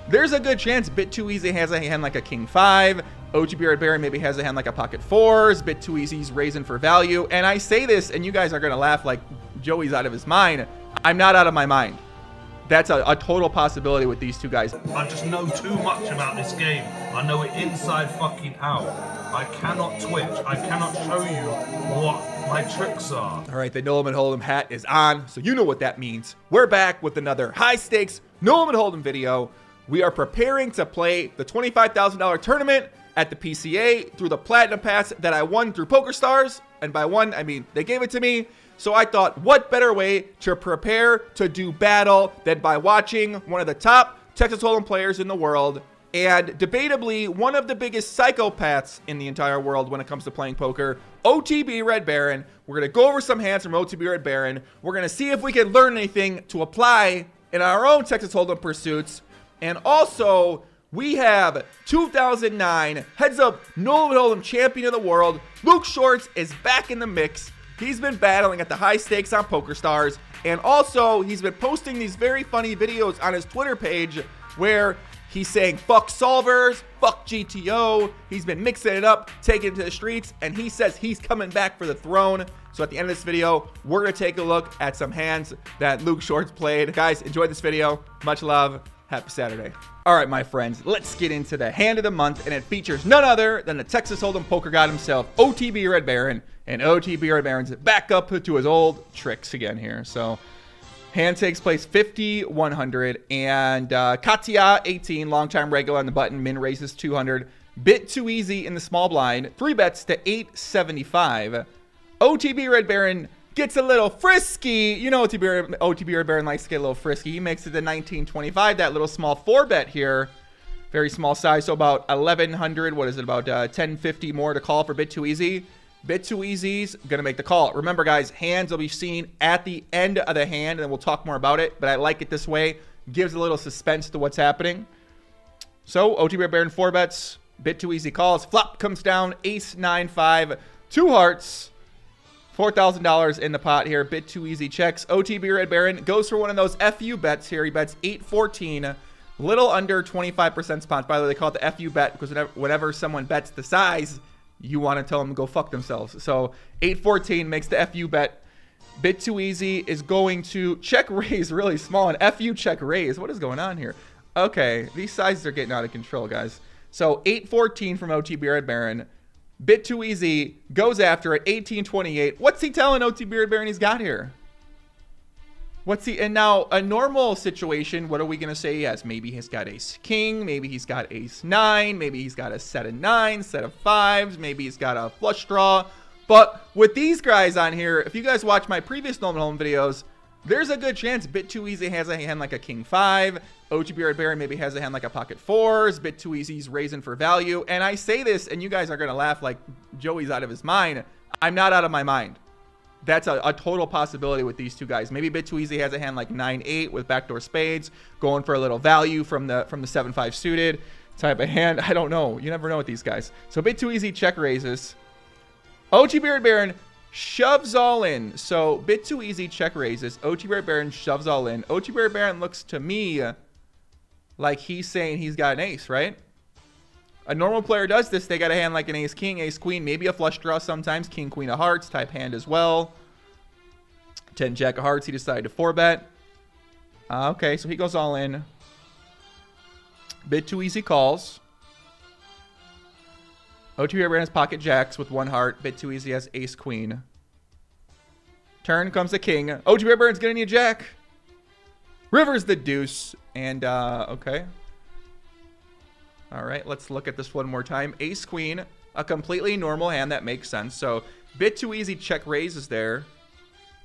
there's a good chance Bit Too Easy has a hand like a king 5. OTB RedBaron maybe has a hand like a pocket 4s. Bit Too Easy's raising for value. And I say this, and you guys are going to laugh like Joey's out of his mind. I'm not out of my mind. That's a total possibility with these two guys. I just know too much about this game. I know it inside fucking out. I cannot twitch. I cannot show you what my tricks are. All right, the No Limit Hold'em hat is on, so you know what that means. We're back with another high stakes No Limit Hold'em video. We are preparing to play the $25,000 tournament at the PCA through the Platinum Pass that I won through PokerStars. And by won, I mean they gave it to me. So I thought, what better way to prepare to do battle than by watching one of the top Texas Hold'em players in the world, and debatably one of the biggest psychopaths in the entire world when it comes to playing poker, OTB RedBaron. We're going to go over some hands from OTB RedBaron. We're going to see if we can learn anything to apply in our own Texas Hold'em pursuits. And also, we have 2009 Heads Up No Limit Hold'em champion of the world. Luke Schwartz is back in the mix. He's been battling at the high stakes on PokerStars, and also he's been posting these very funny videos on his Twitter page where he's saying fuck solvers, fuck GTO. He's been mixing it up, taking it to the streets, and he says he's coming back for the throne. So at the end of this video, we're going to take a look at some hands that Luke Schwartz played. Guys, enjoy this video. Much love. Happy Saturday. All right, my friends, let's get into the hand of the month, and it features none other than the Texas Hold'em poker god himself, OTB RedBaron. And OTB RedBaron's back up to his old tricks again here. So hand takes place 50-100, and Katya 18, long-time regular on the button, min raises 200. Bit Too Easy in the small blind, 3 bets to 875. OTB RedBaron gets a little frisky. You know, OTB RedBaron likes to get a little frisky. He makes it to 1925, that little small 4-bet here. Very small size, so about 1100. What is it, about 1050 more to call for Bit Too Easy. Bit Too Easy's gonna make the call. Remember, guys, hands will be seen at the end of the hand, and then we'll talk more about it, but I like it this way. Gives a little suspense to what's happening. So OTB RedBaron 4 bets. Bit Too Easy calls. Flop comes down. Ace 9-5, 2 hearts. $4,000 in the pot here. Bit Too Easy checks. OTB RedBaron goes for one of those FU bets here. He bets 814, little under 25% spot. By the way, they call it the FU bet because whenever someone bets the size, you want to tell them to go fuck themselves. So 814 makes the FU bet. Bit Too Easy is going to check raise really small, and FU check raise. What is going on here? Okay, these sizes are getting out of control, guys. So 814 from OTB RedBaron. Bit Too Easy goes after it, 1828. What's he telling OTB RedBaron he's got here? What's he, and now a normal situation, what are we going to say he has? Maybe he's got ace king, maybe he's got ace 9, maybe he's got a set of 9s, set of 5s, maybe he's got a flush draw. But with these guys on here, if you guys watch my previous No Limit Hold'em videos, there's a good chance Bit Too Easy has a hand like a king 5. OTB RedBaron maybe has a hand like a pocket 4s. Bit Too Easy's raising for value. And I say this, and you guys are going to laugh like Joey's out of his mind. I'm not out of my mind. That's a total possibility with these two guys. Maybe Bit Too Easy has a hand like 9-8 with backdoor spades, going for a little value from the 7-5 suited type of hand. I don't know. You never know with these guys. So Bit Too Easy check raises. OTB RedBaron shoves all in. So Bit Too Easy check raises. OTB RedBaron shoves all in. OTB RedBaron looks to me like he's saying he's got an ace, right? A normal player does this. They got a hand like an ace king, ace queen, maybe a flush draw sometimes, king queen of hearts type hand as well. 10 jack of hearts, he decided to 4-bet. Okay, so he goes all in. Bit Too Easy calls. OTB RedBaron has pocket jacks with 1 heart. Bit Too Easy has ace queen. Turn comes the king. OTB RedBaron's gonna need a jack. River's the deuce. And okay. All right, let's look at this one more time. Ace queen, a completely normal hand that makes sense. So Bit Too Easy check raises there.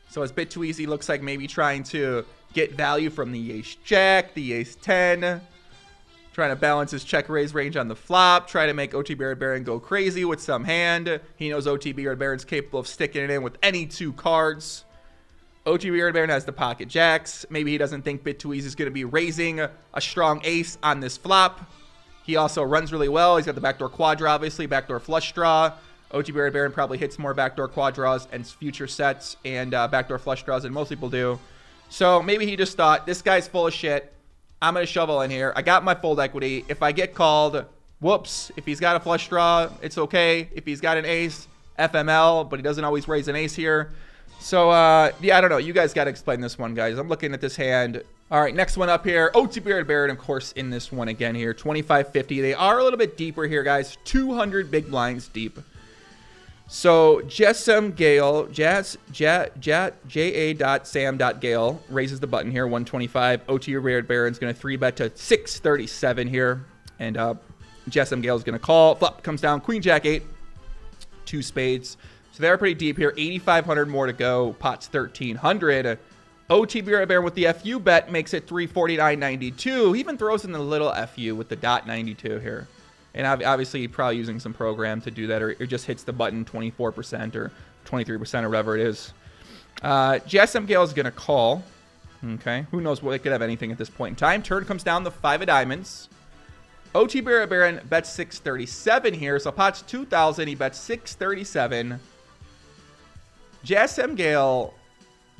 So as Bit Too Easy looks like maybe trying to get value from the ace jack, the ace 10, trying to balance his check raise range on the flop, try to make OTB RedBaron go crazy with some hand. He knows OTB RedBaron's capable of sticking it in with any 2 cards. OTB RedBaron has the pocket jacks. Maybe he doesn't think Bit Too Easy is going to be raising a strong ace on this flop. He also runs really well. He's got the backdoor quadra, obviously, backdoor flush draw. OTB RedBaron probably hits more backdoor quadras and future sets and backdoor flush draws than most people do. So maybe he just thought, this guy's full of shit. I'm going to shovel in here. I got my fold equity. If I get called, whoops. If he's got a flush draw, it's okay. If he's got an ace, FML, but he doesn't always raise an ace here. So, yeah, I don't know. You guys got to explain this one, guys. I'm looking at this hand. All right, next one up here. OTB RedBaron, of course, in this one again here. 2550. They are a little bit deeper here, guys. 200 big blinds deep. So, Ja.Sam.Gale, Ja.Sam.Gale raises the button here, 125. OTB RedBaron's going to 3-bet to 637 here. And Ja.Sam.Gale is going to call. Flop comes down, Queen Jack 8, 2 spades. So they're pretty deep here. 8,500 more to go. Pot's 1,300. OTB RedBaron with the FU bet makes it 349.92. He even throws in the little FU with the .92 here. And obviously, probably using some program to do that, or it just hits the button 24% or 23% or whatever it is. Ja.Sam.Gale is going to call. Okay. Who knows what they could have anything at this point in time. Turn comes down the 5 of diamonds. OTB RedBaron bets 637 here. So pot's 2,000. He bets 637. Ja.Sam.Gale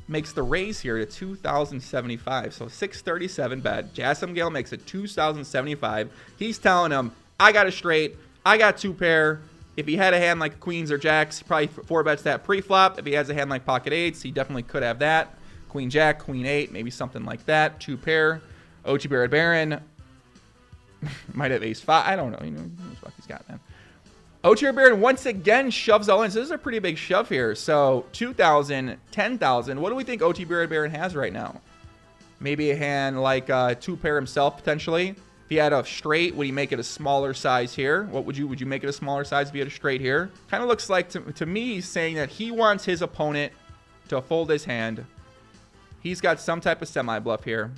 makes the raise here to 2,075. So 637 bet. Ja.Sam.Gale makes it 2,075. He's telling him, I got a straight. I got 2 pair. If he had a hand like queens or jacks, he probably 4-bets that pre-flop. If he has a hand like pocket 8s, he definitely could have that. Queen jack, queen 8, maybe something like that. 2 pair. OTB RedBaron might have ace 5. I don't know. You know what he's got, man. OTB RedBaron once again shoves all in. So this is a pretty big shove here. So 2,000, 10,000. What do we think OTB RedBaron has right now? Maybe a hand like 2 pair himself, potentially. If he had a straight, would he make it a smaller size here? What would you make it a smaller size if he had a straight here? Kind of looks like, to me, he's saying that he wants his opponent to fold his hand. He's got some type of semi-bluff here.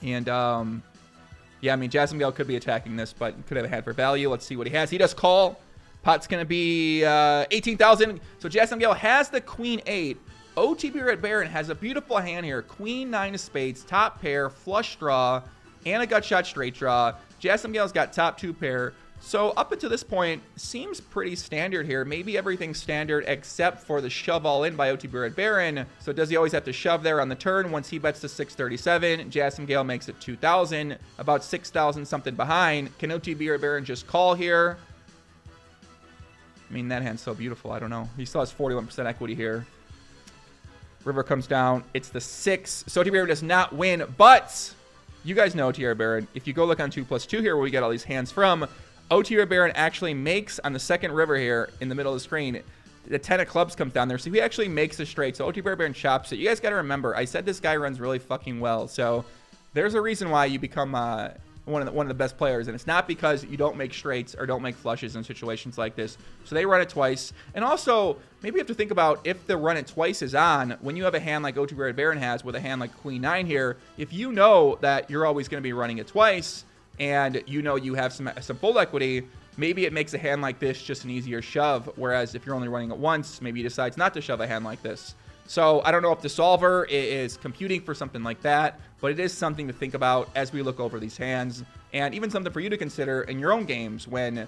And, yeah, I mean, Ja.Sam.Gale could be attacking this, but could have a hand for value. Let's see what he has. He does call. Pot's going to be 18,000. So Ja.Sam.Gale has the queen 8. OTB RedBaron has a beautiful hand here. Queen 9 of spades, top pair, flush draw, and a gut shot straight draw. Ja.Sam.Gale's got top 2 pair. So up until this point, seems pretty standard here. Maybe everything's standard except for the shove all in by OTB RedBaron. So does he always have to shove there on the turn? Once he bets to 637, Ja.Sam.Gale makes it 2,000, about 6,000 something behind. Can OTB RedBaron just call here? I mean, that hand's so beautiful. I don't know. He still has 41% equity here. River comes down. It's the 6. So OTB RedBaron does not win, but you guys know OTB RedBaron. If you go look on 2+2 here where we get all these hands from, OTB RedBaron actually makes on the second river here in the middle of the screen. The 10 of clubs comes down there, so he actually makes a straight. So OTB RedBaron chops it. You guys got to remember, I said this guy runs really fucking well. So there's a reason why you become one of the best players, and it's not because you don't make straights or don't make flushes in situations like this. So they run it twice. And also, maybe you have to think about if the run it twice is on, when you have a hand like OTB RedBaron has with a hand like Queen 9 here, if you know that you're always going to be running it twice, and you know you have some fold equity, maybe it makes a hand like this just an easier shove, whereas if you're only running it once, maybe he decides not to shove a hand like this. So I don't know if the solver is computing for something like that, but it is something to think about as we look over these hands, and even something for you to consider in your own games when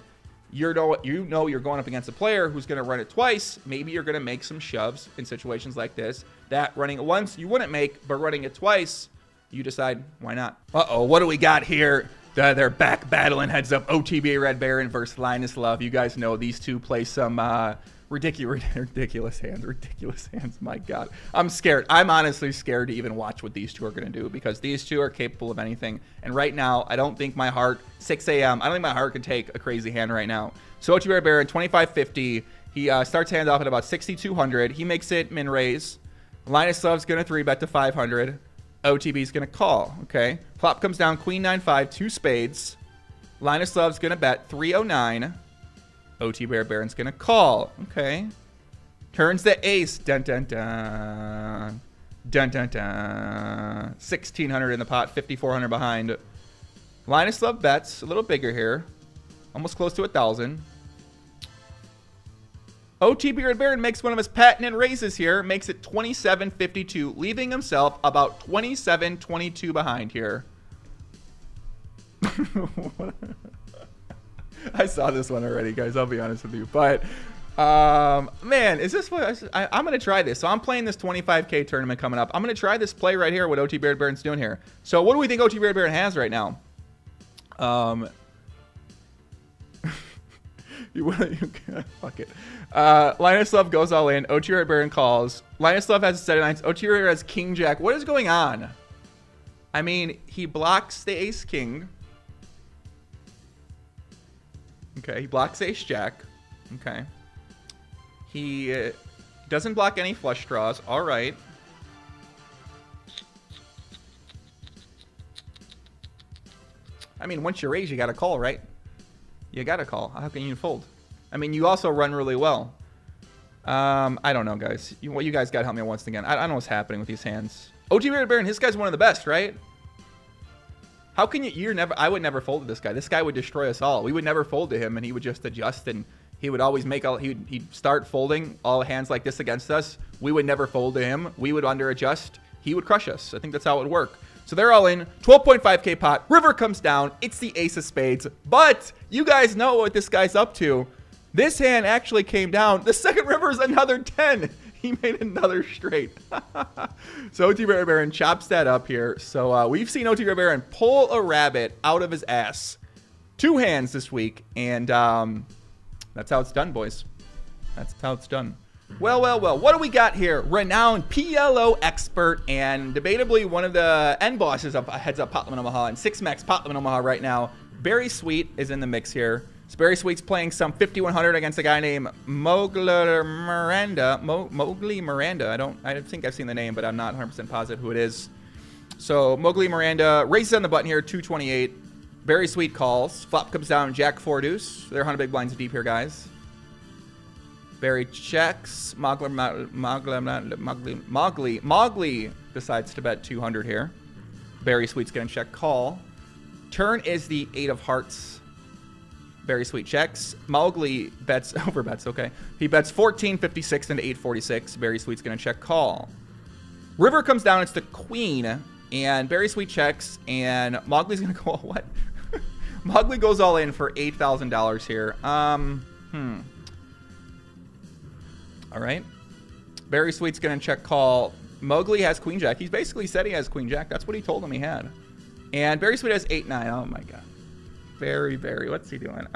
you know you're going up against a player who's going to run it twice. Maybe you're going to make some shoves in situations like this that running it once you wouldn't make, but running it twice, you decide why not. Uh-oh, what do we got here? They're back battling heads up. OTB RedBaron versus LLinusLove. You guys know these two play some ridiculous hands. My God. I'm scared. I'm honestly scared to even watch what these two are going to do because these two are capable of anything. And right now, I don't think my heart, 6 a.m., I don't think my heart can take a crazy hand right now. So OTB RedBaron, 2550. He starts hand off at about 6,200. He makes it min raise. LLinusLove's going to 3-bet to 500. OTB's going to call, okay? Flop comes down, Queen 9-5, 2 spades. LLinusLove's going to bet 309. OTB RedBaron's going to call, okay? Turns the ace, dun dun dun. Dun dun dun. 1,600 in the pot, 5,400 behind. LLinusLove bets, a little bigger here. Almost close to 1,000. OTB RedBaron makes one of his patented raises here, makes it 27.52, leaving himself about 27.22 behind here. I saw this one already, guys, I'll be honest with you. But Man, is this what I'm going to try this. So I'm playing this 25K tournament coming up. I'm going to try this play right here, what OTB RedBaron's doing here. So what do we think OTB RedBaron has right now? Fuck it. LLinusLove goes all in. OTB RedBaron calls. LLinusLove has a set of nines. OTB has King Jack. What is going on? I mean, he blocks the Ace King. Okay, he blocks Ace Jack. Okay. He doesn't block any flush draws. All right. I mean, once you raise, you got to call, right? You got to call. How can you fold? I mean, you also run really well. I don't know, guys. You guys got to help me once again. I don't know what's happening with these hands. OTB RedBaron, this guy's one of the best, right? How can you? I would never fold to this guy. This guy would destroy us all. We would never fold to him, and he would just adjust, and he would always make all. He'd start folding all hands like this against us. We would never fold to him. We would under adjust. He would crush us. I think that's how it would work. So they're all in. 12.5K pot. River comes down. It's the ace of spades. But you guys know what this guy's up to. This hand actually came down. The second river is another 10. He made another straight. So OTB RedBaron chops that up here. So we've seen OTB RedBaron pull a rabbit out of his ass. 2 hands this week. And that's how it's done, boys. That's how it's done. Well, well, well. What do we got here? Renowned PLO expert and debatably one of the end bosses of Heads Up Potlam in Omaha and 6max Potlam in Omaha right now. Berri Sweet is in the mix here. So Berri Sweet's playing some 5100 against a guy named Mowgli Miranda. Mowgli Miranda. I think I've seen the name, but I'm not 100% positive who it is. So Mowgli Miranda races on the button here, 228. Berri Sweet calls. Flop comes down, Jack 4 deuce. They're 100 big blinds deep here, guys. Berri checks. Mowgli decides to bet 200 here. Berri Sweet's going to check call. Turn is the 8 of hearts. Berri Sweet checks. Mowgli bets, overbets, okay. He bets 1456 into 846. Berri Sweet's going to check call. River comes down, it's the queen. And Berri Sweet checks. And Mowgli's going to go, what? Mowgli goes all in for $8,000 here. All right. Berri Sweet's going to check call. Mowgli has queen jack. He's basically said he has queen jack. That's what he told him he had. And Berri Sweet has 8-9. Oh, my God. Berri. What's he doing?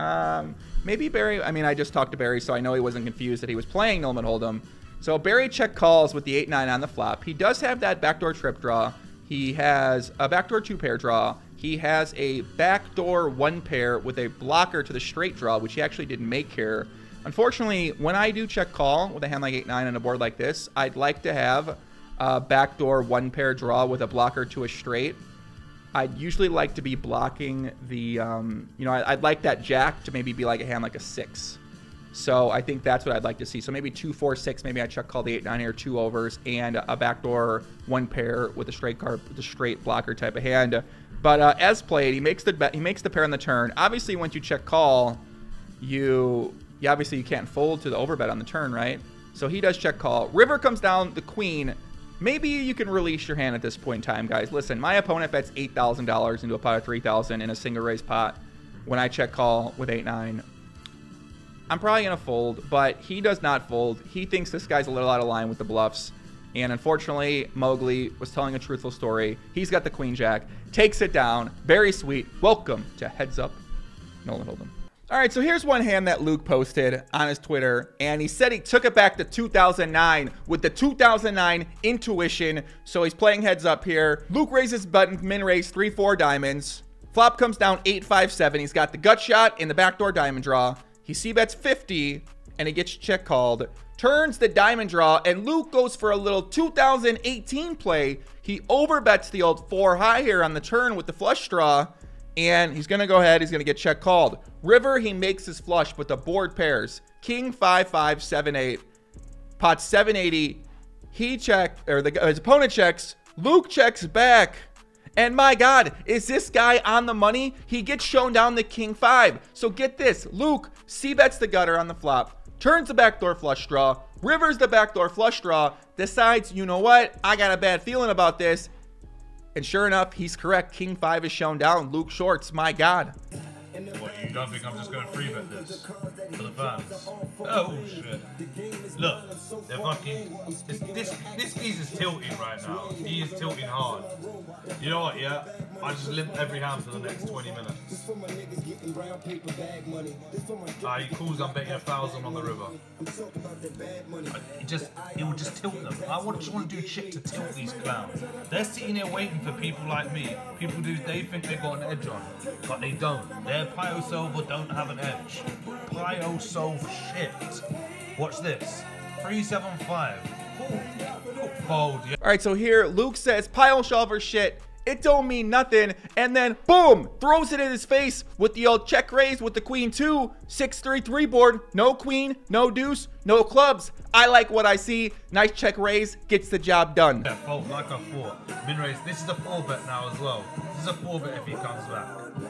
Maybe Berri. I mean, I just talked to Berri, so I know he wasn't confused that he was playing No Limit Hold'em. So Berri check calls with the 8-9 on the flop. He does have that backdoor trip draw. He has a backdoor 2-pair draw. He has a backdoor 1-pair with a blocker to the straight draw, which he actually didn't make here. Unfortunately, when I do check call with a hand like 8-9 on a board like this, I'd like to have a backdoor 1-pair draw with a blocker to a straight. I'd usually like to be blocking the, I'd like that jack to maybe be like a hand like a 6. So I think that's what I'd like to see. So maybe 2, 4, 6. Maybe I check call the 8-9 here, 2 overs, and a backdoor 1-pair with a straight card, with a straight blocker type of hand. But as played, he makes the pair on the turn. Obviously, once you check call, obviously you can't fold to the overbet on the turn, right? So he does check call. River comes down, the queen. Maybe you can release your hand at this point in time, guys. Listen, my opponent bets $8,000 into a pot of $3,000 in a single raise pot when I check call with 8-9. I'm probably going to fold, but he does not fold. He thinks this guy's a little out of line with the bluffs. And unfortunately, Mowgli was telling a truthful story. He's got the queen jack, takes it down. Berri Sweet, welcome to Heads Up No Limit Hold'em. All right, so here's one hand that Luke posted on his Twitter, and he said he took it back to 2009 with the 2009 intuition. So he's playing heads up here. Luke raises button, min raise 3-4 diamonds. Flop comes down 8-5-7. He's got the gut shot in the backdoor diamond draw. He c-bets 50, and he gets check called. Turns the diamond draw, and Luke goes for a little 2018 play. He overbets the old 4 high here on the turn with the flush draw. And he's going to go ahead. He's going to get check called. River, he makes his flush, but the board pairs. King 5-5, 7-8. Pot 780. He checks, or his opponent checks. Luke checks back. And my God, is this guy on the money? He gets shown down the King 5. So get this. Luke c-bets the gutter on the flop. Turns the backdoor flush draw. River's the backdoor flush draw. Decides, you know what? I got a bad feeling about this. And sure enough, he's correct. King 5 is shown down. Luke Schwartz, my God. What, you don't think I'm just going to free bet this for the fans? Oh shit. Look, they're fucking... This geezer's tilting right now. He is tilting hard. You know what, yeah? I just limp every hand for the next 20 minutes. He calls I'm betting 1,000 on the river. It will just tilt them. I just want to do shit to tilt these clowns. They're sitting there waiting for people like me. They think they got an edge on, but they don't. Their Pio Silver don't have an edge. Pio Silver shit. Watch this. 375. Fold. Yeah. All right, so here Luke says Pile Solver shit. It don't mean nothing, and then boom, throws it in his face with the old check raise with the queen 2, 6-3-3 board, no queen, no deuce, no clubs. I like what I see. Nice check raise, gets the job done. Yeah, fold like I thought. Min raise. This is a 4-bet now as well. This is a 4-bet if he comes back.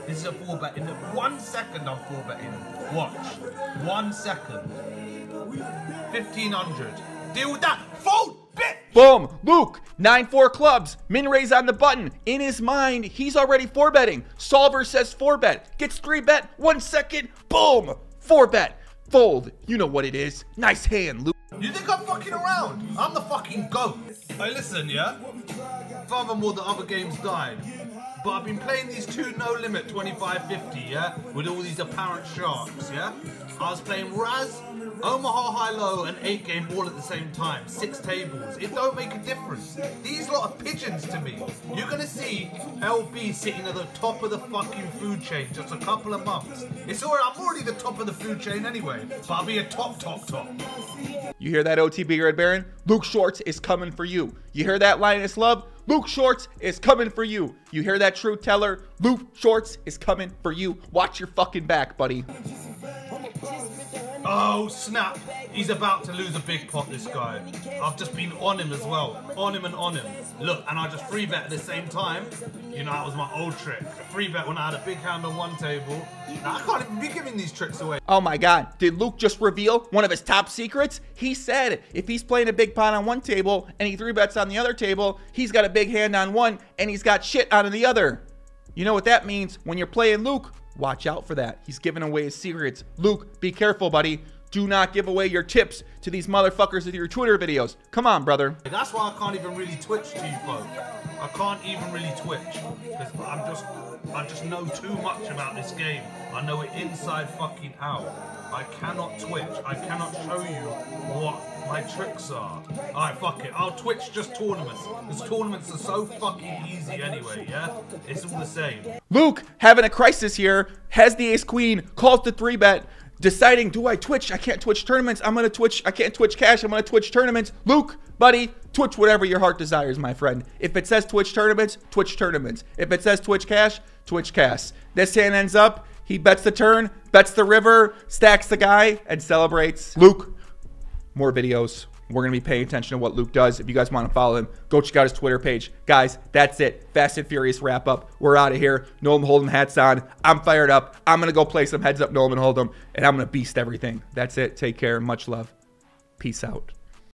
This is a 4-bet in 1 second. I'm 4-betting. Watch. 1 second. 1,500. Deal with that. Fold. Bet. Boom, Luke, 9-4 clubs, min raise on the button. In his mind, he's already 4-betting. Solver says 4-bet, gets 3-bet, 1 second, boom, 4-bet, fold. You know what it is. Nice hand, Luke. You think I'm fucking around? I'm the fucking GOAT. Hey, listen, yeah? Furthermore, the other games died. But I've been playing these two no-limit 25-50, yeah? With all these apparent sharks, yeah? I was playing Raz, Omaha high-low, and 8-game all at the same time. 6 tables. It don't make a difference. These lot are pigeons to me. You're gonna see LB sitting at the top of the fucking food chain just a couple of months. I'm already the top of the food chain anyway, but I'll be a top. You hear that, OTB RedBaron? Luke Schwartz is coming for you. You hear that, LLinusLove? Luke Schwartz is coming for you. You hear that, Truth Teller? Luke Schwartz is coming for you. Watch your fucking back, buddy. Oh, snap. He's about to lose a big pot, this guy. I've just been on him as well. On him. Look, and I just free bet at the same time. You know, that was my old trick. Free bet when I had a big hand on one table. Now, I can't even be giving these tricks away. Oh my God. Did Luke just reveal one of his top secrets? He said if he's playing a big pot on one table and he 3-bets on the other table, he's got a big hand on one and he's got shit on the other. You know what that means? When you're playing Luke, watch out for that. He's giving away his secrets. Luke, be careful, buddy. Do not give away your tips to these motherfuckers with your Twitter videos. Come on, brother. That's why I can't even really twitch to you folk. I can't even really twitch. Because I just know too much about this game. I know it inside fucking out. I cannot twitch. I cannot show you what my tricks are. Alright, fuck it. I'll twitch just tournaments. Because tournaments are so fucking easy anyway, yeah? It's all the same. Luke, having a crisis here, has the ace-queen, calls the 3-bet, deciding, do I twitch? I can't twitch tournaments. I'm going to twitch. I can't twitch cash. I'm going to twitch tournaments. Luke, buddy, twitch whatever your heart desires, my friend. If it says twitch tournaments, twitch tournaments. If it says twitch cash, twitch cash. This hand ends up, he bets the turn, bets the river, stacks the guy, and celebrates. Luke, more videos. We're going to be paying attention to what Luke does. If you guys want to follow him, go check out his Twitter page. Guys, that's it. Fast and Furious wrap up. We're out of here. Nolan Hold'em hats on. I'm fired up. I'm going to go play some heads up Nolan Hold'em, and I'm going to beast everything. That's it. Take care. Much love. Peace out.